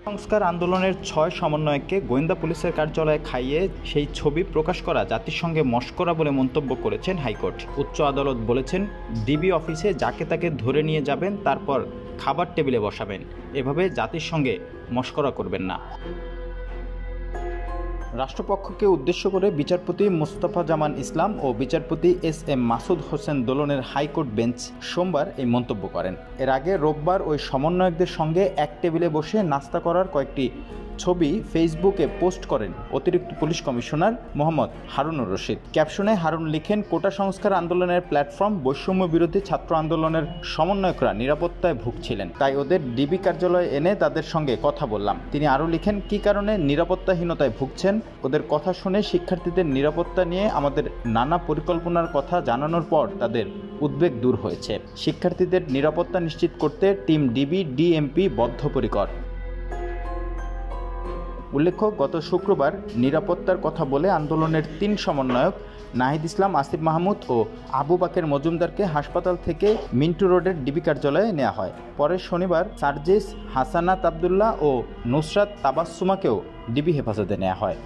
সংস্কার আন্দোলনের ৬ সমন্বয়ককে গোয়েন্দা পুলিশের কার্যালয়ে খাইয়ে সেই ছবি প্রকাশ করা জাতিসংঘে মশকরা বলে মন্তব্য করেছেন হাইকোর্ট। উচ্চ আদালত বলেছেন, ডিবি অফিসে যাকে তাকে ধরে নিয়ে যাবেন, তারপর খাবার টেবিলে বসাবেন, এভাবে জাতিসংঘে মশকরা করবেন না। রাষ্ট্রপক্ষকে উদ্দেশ্য করে বিচারপতি মোস্তফা জামান ইসলাম ও বিচারপতি এস.এম. মাসুদ হোসেন দোলনের হাইকোর্ট বেঞ্চ সোমবার এই মন্তব্য করেন। এর আগে রোববার ওই সমন্বয়কদের সঙ্গে এক টেবিলে বসে নাস্তা করার কয়েকটি ছবি ফেসবুকে পোস্ট করেন অতিরিক্ত পুলিশ কমিশনার মোহাম্মদ হারুনুর রশিদ। ক্যাপশনে হারুন লিখেন, কোটা সংস্কার আন্দোলনের প্ল্যাটফর্ম বৈষম্য বিরোধী ছাত্র আন্দোলনের সমন্বয়করা নিরাপত্তায় ভুগছিলেন, তাই ওদের ডিবি কার্যালয়ে এনে তাদের সঙ্গে কথা বললাম। তিনি আরও লিখেন, কী কারণে নিরাপত্তাহীনতায় ভুগছেন, ওদের কথা শুনে শিক্ষার্থীদের নিরাপত্তা নিয়ে আমাদের নানা পরিকল্পনার কথা জানানোর পর তাদের উদ্বেগ দূর হয়েছে। শিক্ষার্থীদের নিরাপত্তা নিশ্চিত করতে টিম ডিবি ডিএমপি বদ্ধপরিকর। উল্লেখ্য, গত শুক্রবার নিরাপত্তার কথা বলে আন্দোলনের ৩ সমন্বয়ক নাহিদ ইসলাম, আসিফ মাহমুদ ও আবু বাকের মজুমদারকে হাসপাতাল থেকে মিন্টু রোডের ডিবি কার্যালয়ে নেওয়া হয়। পরে শনিবার সার্জিস, হাসানাত আবদুল্লাহ ও নুসরাত তাবাসসুমাকেও ডিবি হেফাজতে নেওয়া হয়।